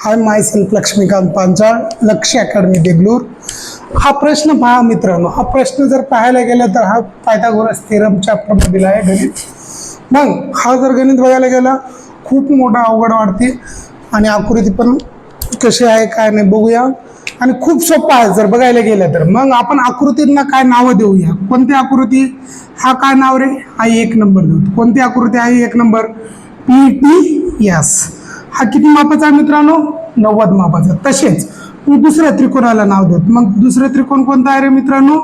High my self Laxmikant Panchal, Lakshya academy Deglur. हा प्रश्न पहा मित्रांनो, हा प्रश्न जर पाहायला गेला तर हा पायथागोरस थेरम चॅप्टर दिला आहे गणित. मग हा जर गणित बघायला गेला खूप मोठा अवघड वाटते आणि आकृती पण कशी आहे काय नाही बघूया. आणि खूप सोपा आहे जर बघायला गेलं तर. मग आपण आकृतींना काय नावं देऊया. कोणती आकृती, हा काय नाव रे, हा 1 नंबर देऊ. कोणती आकृती आहे 1 नंबर, PTS. हा किती मापाचा आहे मित्रांनो, 90 मापाचा. तसेच दुसऱ्या त्रिकोणाला नाव देऊ. मग दुसरा त्रिकोण कोणता आहे रे मित्रांनो,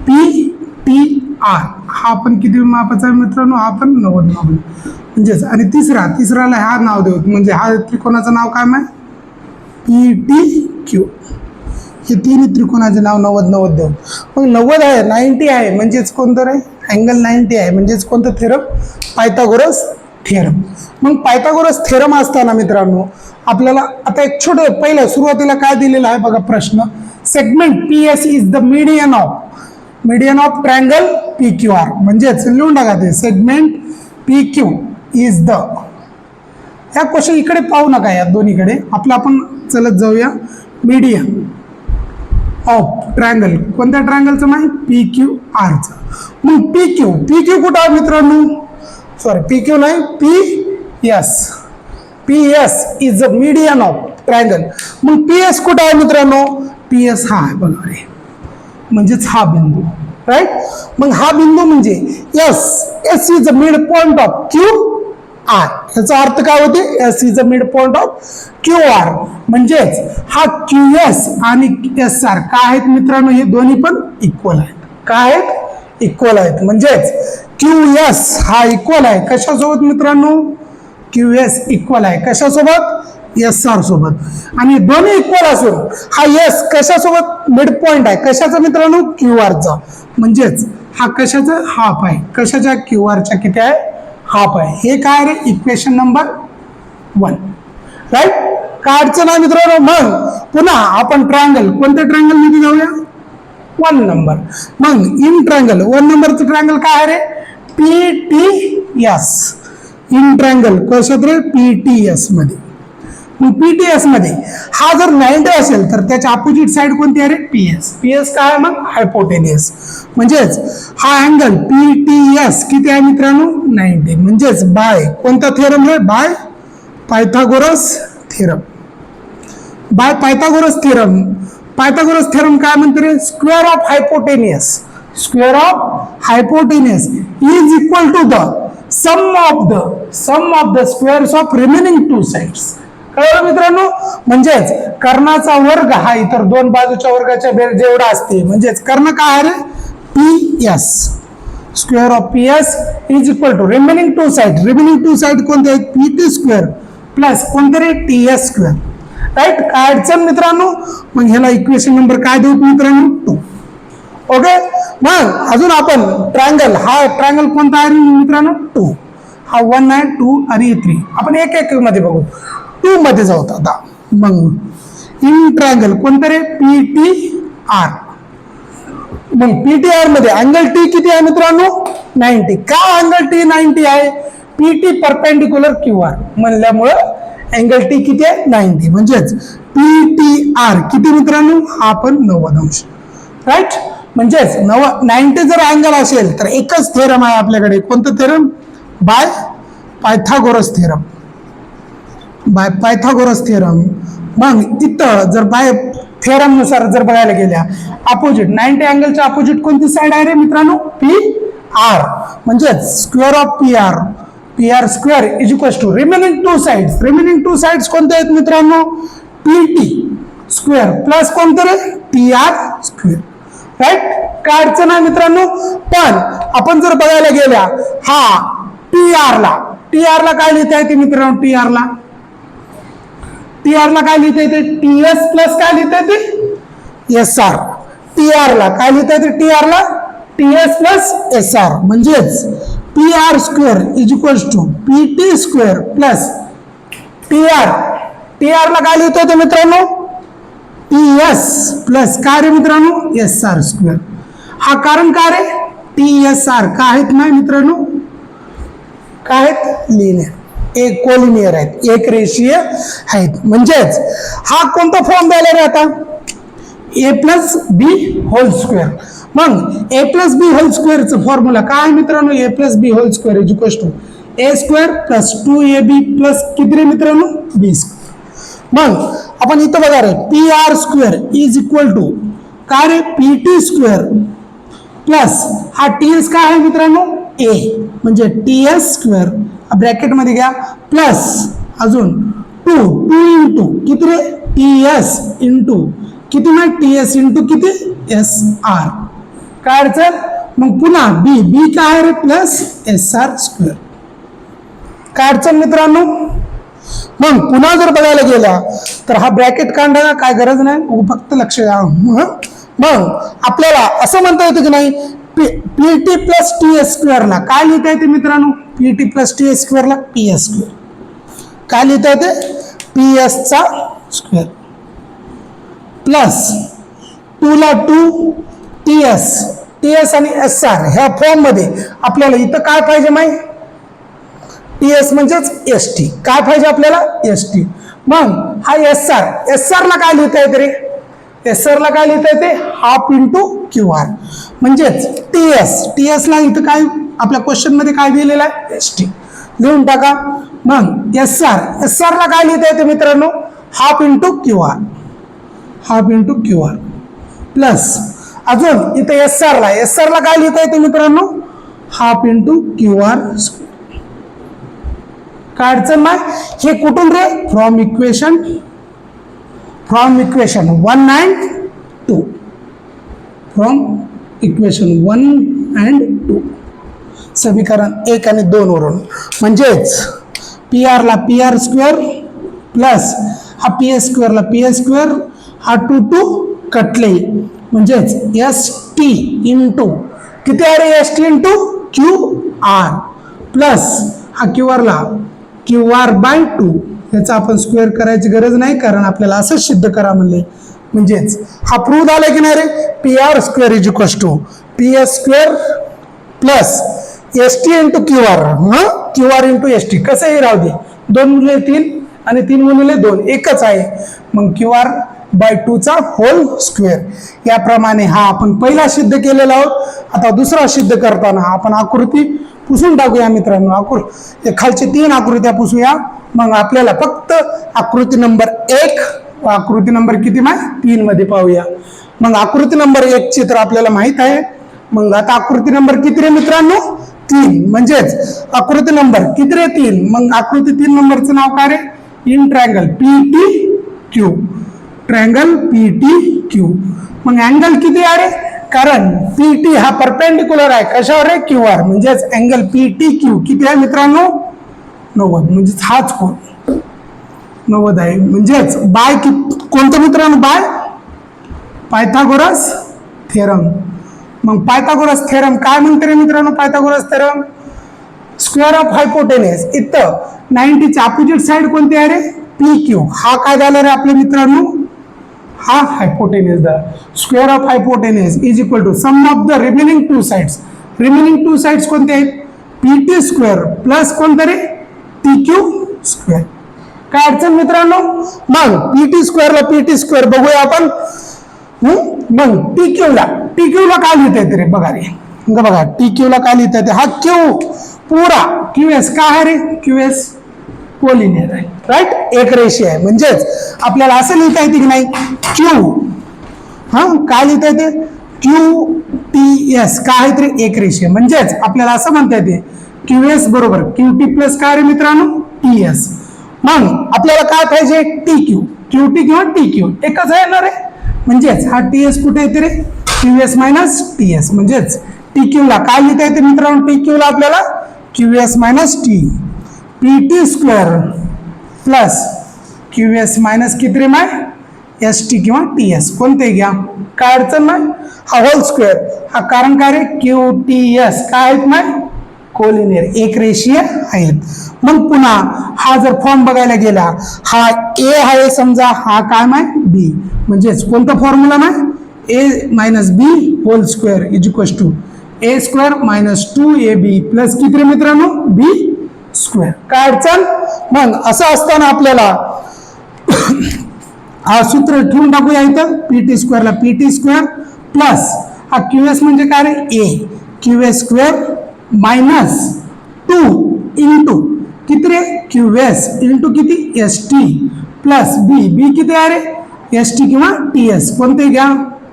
PTR. हा पण किती मापाचा आहे मित्रांनो, हा पण 90 मापाचा. म्हणजेच आणि तिसऱ्याला हा नाव देऊ. म्हणजे हा त्रिकोणाचं नाव काय माहिती, PTQ. हे तिन्ही त्रिकोणाचे नाव 90 देऊ. मग 90 आहे, 90 आहे म्हणजेच कोणतं रे, अँगल 90 आहे म्हणजेच कोणतं थेरम, पायथागोरस थेरम. मग पायथागोरस थेरम असताना मित्रांनो आपल्याला आता एक छोटं पहिलं सुरुवातीला काय दिलेलं आहे बघा प्रश्न. Segment PS is the median of triangle PQR. म्हणजेच लिहून टाका ते, सेगमेंट PQ इज द. या क्वेश्चन इकडे पाहू नका, या दोन्हीकडे आपण चलत जाऊया. मीडियन ऑफ ट्रायंगल, कोणत्या ट्रायंगलचं माहिती, PQRचं. मग PQ कुठं आहे मित्रांनो, सॉरी PQ नाही, PS is the median of triangle. मग PS कुठं आहे मित्रांनो, PS हा आहे बघा रे, म्हणजेच हा बिंदू, राईट. मग हा बिंदू म्हणजे S is the mid point of QR. याचा अर्थ काय होते, S is the mid point of QR. म्हणजेच हा QS आणि SR काय आहेत मित्रांनो, हे दोन्ही पण इक्वल आहेत. काय आहेत, इक्वल आहेत. म्हणजेच QS हा इक्वल आहे कशासोबत मित्रांनो, QS इक्वल आहे कशासोबत, SR सोबत. आणि दोन्ही इक्वल असून हा S कशासोबत मिड पॉइंट आहे, कशाचा मित्रांनो, QRचा. म्हणजेच हा कशाचा, हाफ आहे. कशाच्या, QRच्या किती आहे, हाफ आहे. हे काय रे, इक्वेशन नंबर 1, राईट. काय अडचण आहे मित्रांनो. मग पुन्हा आपण ट्रायंगल, कोणत्या ट्रायंगल मध्ये जाऊया, 1 नंबर. मग इन ट्रायंगल 1 नंबरचं ट्रायंगल काय आहे रे, PTS. इन ट्रायंगल कशात रे, PTS मध्ये. मग PTS मध्ये हा जर 90 असेल तर त्याच्या अपोजिट साइड कोणती आहे रे, PS काय आहे मग, हायपोटेनियस. म्हणजेच हा अँगल PTS किती आहे मित्रांनो, 90. म्हणजेच बाय कोणता थेरम रे, by Pythagoras theorem. By Pythagoras theorem. Pythagoras theorem काय म्हणते रे, square of hypotenuse is equal to the sum of the squares of remaining two sides. कळलं मित्रांनो. म्हणजेच कर्णाचा वर्ग हा इतर दोन बाजूच्या वर्गाच्या जेवढा असते. म्हणजेच कर्ण काय आहे रे, PS. Square of PS is equal to remaining two side कोणते आहेत, PT स्क्वेअर प्लस कोणते रे, TS स्क्वेअर, राईट. काय अडचण मित्रांनो. मग ह्याला इक्वेशन नंबर काय देऊ मित्रांनो, 2. ओके. मग अजून आपण ट्रायंगल, हा ट्रायंगल कोणता आहे मित्रांनो, 2. हा 1 आहे, 2 आणि 3. आपण एक मध्ये बघू. 2 मध्ये जाऊ आता. मग इन ट्रायंगल कोणतं रे, PTR. मग PTR मध्ये अँगल T किती आहे मित्रांनो, 90. का अँगल T 90 आहे, PT परपेंडिक्युलर QR म्हणल्यामुळं अँगल T किती आहे, 90. म्हणजेच PTR किती मित्रांनो, हा पण 90 अंश, राईट. म्हणजेच 90 जर अँगल असेल तर एकच थेरम आहे आपल्याकडे. कोणतं थेरम, बाय पायथागोरस थेरम. मग तिथं जर बाय थेरम नुसार जर बघायला गेल्या, अपोजिट 90 अँगलच्या अपोजिट कोणती साइड आहे रे मित्रांनो, PR. म्हणजेच square of PR square is equal to remaining two sides कोणते आहेत मित्रांनो, PT स्क्वेअर प्लस कोणते रे, TR स्क्वेअर, राईट. काय अडचण आहे मित्रांनो. पण आपण जर बघायला गेल्या, हा TR ला काय लिहिता येते मित्रांनो, TR ला काय लिहिता येते, TS प्लस काय लिहिता येते, SR. TR ला काय लिहिता येते, TS प्लस SR. म्हणजेच PR square is equal to PT square plus TR ला काय लिहिता येते मित्रांनो, TS प्लस काय रे मित्रांनो, SR स्क्वेअर. हा कारण काय रे, TSR काय आहेत ना मित्रांनो, काय आहेत लिहिल्या, एक कोलिनियर आहेत, एक रेषीय आहेत. म्हणजेच हा कोणता फॉर्म द्यायला रे आता, a plus b whole square. मग ए प्लस बी होल स्क्वेअरचं फॉर्म्युला काय आहे मित्रांनो, a plus b whole square is equal to A square plus 2ab plus किती रे मित्रांनो, बी स्क्वेअर. मग आपण इथं बघा रे, P R square is equal to काय रे, पी टी स्क्वेअर प्लस हा टी एस काय आहे मित्रांनो, ए म्हणजे टी एस स्क्वेअर ब्रॅकेटमध्ये घ्या प्लस अजून 2 इंटू किती रे, टी एस इंटू किती ना, टी एस इंटू किती, एस आर. काय अडचण, मग पुन्हा बी, बी काय आहे रे, प्लस एस आर स्क्वेअर. काय अडचण मित्रांनो. मग पुन्हा जर बघायला गेला तर हा ब्रॅकेट काढण्याला काय गरज नाही, फक्त लक्ष द्या. मग आपल्याला असं म्हणता येतं की नाही, P T plus T S स्क्वेअरला काय लिहिता येते मित्रांनो, P T plus T S स्क्वेअरला पी एस स्क्वेअर. काय लिहिता येते, पी एस चा स्क्वेअर प्लस 2 ला 2 टी एस आणि एस आर ह्या फॉर्म मध्ये आपल्याला इथं काय पाहिजे माहिती, टी एस म्हणजेच एस टी. काय पाहिजे आपल्याला, एस टी. मग हा एस आर ला काय लिहिता येते रे, एस आर ला काय लिहिता येते, हाफ इंटू क्यू आर. म्हणजेच टी एस ला इथं काय आपल्या क्वेश्चन मध्ये काय दिलेलं आहे, एस टी लिहून टाका. मग एस आर ला काय लिहिता येते मित्रांनो, half into Q R plus अजून इथे एस आर ला काय लिहिता येते मित्रांनो, हाफ इंटू क्यू आर. काय अडचण नाही. हे कुठून रे, from equation 1 and 2, from equation 1 and 2 समीकरण 1 आणि 2 वरून. म्हणजेच पी आर ला पी आर स्क्वेअर प्लस हा पी एस स्क्वेअरला पी एस स्क्वेअर, हा 2 कटले. म्हणजेच एस टी इंटू किती आहे रे, S T into Q R plus हा क्यू आर ला क्यू आर बाय 2. याचा आपण स्क्वेअर करायची गरज नाही, कारण आपल्याला असंच सिद्ध करा म्हणले. म्हणजेच हा प्रूव्ह झाला की नाही रे, P R square is equal to P S square plus S T into Q R, Q R into S T. कसंही राहू दे, 2 गुणिले 3 आणि 3 गुणिले 2 एकच आहे. मग क्यू आर बाय 2 चा होल स्क्वेअर. याप्रमाणे हा आपण पहिला सिद्ध केलेला आहोत. आता दुसरा सिद्ध करताना आपण आकृती पुसून टाकूया मित्रांनो. खालचे 3 आकृत्या पुसूया. मग आपल्याला फक्त आकृती नंबर 1 व आकृती नंबर किती 3 मध्ये पाहूया. मग आकृती नंबर 1 ची तर आपल्याला माहित आहे. मग आता आकृती नंबर किती रे मित्रांनो, 3. म्हणजेच आकृती नंबर किती रे, 3. मग आकृती 3 नंबरचं नाव काय रे, in triangle P T Q. Triangle P T Q. मग अँगल किती आहे रे, कारण पी टी हा परपेंडिक्युलर आहे कशावर आहे, क्यू आर. म्हणजेच अँगल पी टी क्यू किती आहे मित्रांनो, 90. म्हणजेच हाच कोण 90 आहे. म्हणजेच बाय कोणतं मित्रांनो, बाय पायथागोरस थेरम. मग पायथागोरस थेरम काय म्हणते रे मित्रांनो, Pythagoras theorem square of hypotenuse. इथं 90 ची अपोजिट साइड कोणती आहे रे, पी क्यू. हा काय झाला रे आपल्या मित्रांनो, हा hypotenuse. The square of hypotenuse is equal to sum of the remaining 2 sides. रिमेनिंग 2 साइड्स कोणते आहेत, पी टी स्क्वेअर प्लस कोणतं रे, टी क्यू स्क्वेअर. काय अडचण मित्रांनो. मग पी टी स्क्वेअर बघूया आपण. मग टी क्यू ला काय लिहिता येते रे, बघा रे, बघा टी क्यू ला काय लिहिता येते, हा क्यू पुरा क्यू एस काय आहे रे, क्यू एस कोलिनियर आहे, राईट, एक रेषीय आहे. म्हणजेच आपल्याला असं लिहिता येते की नाही, क्यू काय लिहिता येते, क्यू टी एस काय आहे रे, एक रेषीय. म्हणजेच आपल्याला असं म्हणता येते क्यू एस बरोबर क्यू टी प्लस काय रे मित्रांनो, टी एस. मग आपल्याला काय पाहिजे, टी क्यू. क्यू टी किंवा टी क्यू एकच आहे ना रे. म्हणजेच हा टी एस कुठे येते रे, Q S minus T S. म्हणजेच टी क्यू ला काय लिहिता येते मित्रांनो, टी क्यू ला आपल्याला Q S minus T, P T square plus Q S minus किती रे माय, एस टी किंवा टी एस कोणते घ्या, काय अडचण नाही. हा होल स्क्वेअर, हा कारण काय रे, क्यू टी एस काय आहेत माय, कोलिनियर एक रेषीय आहेत. मग पुन्हा हा जर फॉर्म बघायला गेला, हा ए आहे समजा, हा काय माय बी. म्हणजेच कोणता फॉर्म्युला माय, A minus B whole square is equal to A square minus 2ab plus किती रे मित्रांनो, बी स्क्वेअर. काय अडचण मग असं असताना आपल्याला हा सूत्र ठेवून टाकूया इथं, पीटी स्क्वेअरला पीटी स्क्वेअर प्लस हा क्यूएस म्हणजे काय रे, ए क्यूएस स्क्वेअर मायनस 2 इंटू किती रे, क्यूएस इंटू किती, एस टी प्लस बी, बी किती आहे रे, एस टी किंवा टी एस कोणते घ्या,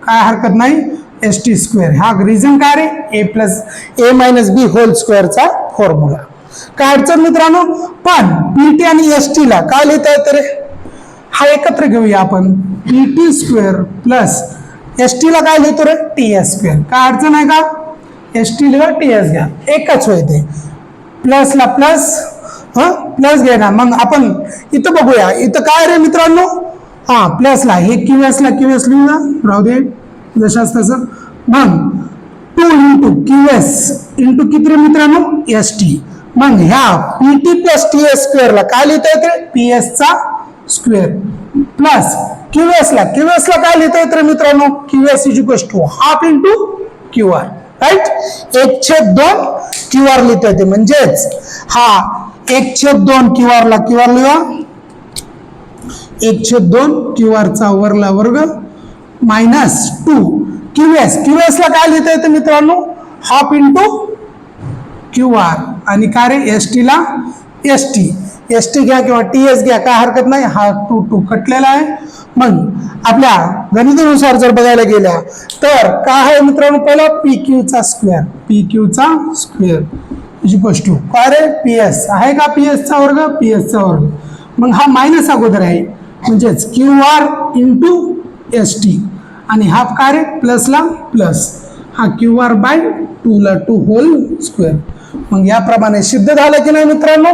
काय हरकत नाही, एस टी स्क्वेअर. हा रिझन काय रे, ए प्लस ए मायनस बी होल स्क्वेअरचा फॉर्म्युला. काय अडचण मित्रांनो, पण पीटी आणि एस टी ला काय लिहिता येतं रे, हा एकत्र घेऊया आपण, PT square plus S T ला काय लिहितो रे, टी एस स्क्वेअर. काय अडचण आहे का, एस टी लिहा टी एस घ्या, एकच होय ते, प्लस ला प्लस, प्लस घ्या ना. मग आपण इथं बघूया, इथं काय रे मित्रांनो, हा प्लस ला हे क्यूएस ला क्यूएस लिहूया, राहू दे जशाच तसं. मग 2 इंटू क्यूएस इंटू किती रे मित्रांनो, एस टी. मग ह्या पीटी प्लस टी एस स्क्वेअरला काय लिहिता येते, पी एस चा स्क्वेअर प्लस क्यूएस ला काय लिहिता येते मित्रांनो, QS is equal to half into Q R, right. 1/2 Q R लिहिता येते, म्हणजेच हा 1/2 क्यू आर ला क्यू आर लिहा, 1/2 क्यू आर चा वरला वर्ग मायनस 2 क्यूएस ला काय लिहिता येते मित्रांनो, हाफ इंटू क्यू आर आणि काय रे, एस टी ला एस टी घ्या किंवा टी एस घ्या, काय हरकत नाही, हा 2 कटलेला आहे. मग आपल्या गणितानुसार जर बघायला गेल्या तर काय आहे मित्रांनो, पहिला पी क्यू चा स्क्वेअर इज इक्वल टू काय रे, पी एस आहे का, पी एस चा वर्ग. मग हा मायनस अगोदर आहे, म्हणजेच Q R into S T आणि हाफ काय रे, प्लस ला प्लस, हा क्यू आर बाय 2 ला 2 होल स्क्वेअर. मग याप्रमाणे सिद्ध झालं की नाही मित्रांनो.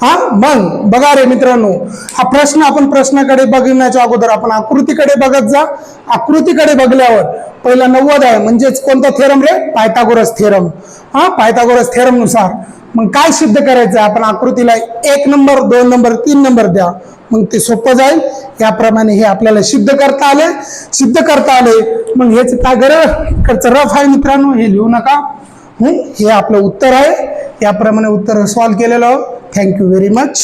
हा मग बघा रे मित्रांनो, हा प्रश्न आपण प्रश्नाकडे बघण्याच्या अगोदर आपण आकृतीकडे बघत जा. आकृतीकडे बघल्यावर पहिला 90 आहे, म्हणजेच कोणता थेरम रे, पायथागोरस थेरम. पायथागोरस थेरम नुसार मग काय सिद्ध करायचं, आपण आकृतीला 1 नंबर 2 नंबर 3 नंबर द्या, मग ते सोपं जाईल. याप्रमाणे हे आपल्याला सिद्ध करता आले. मग हेच काय गरज रफ आहे मित्रांनो, हे लिहू नका. हे आपलं उत्तर आहे, याप्रमाणे उत्तर सॉल्व्ह केलेलं. Thank you very much.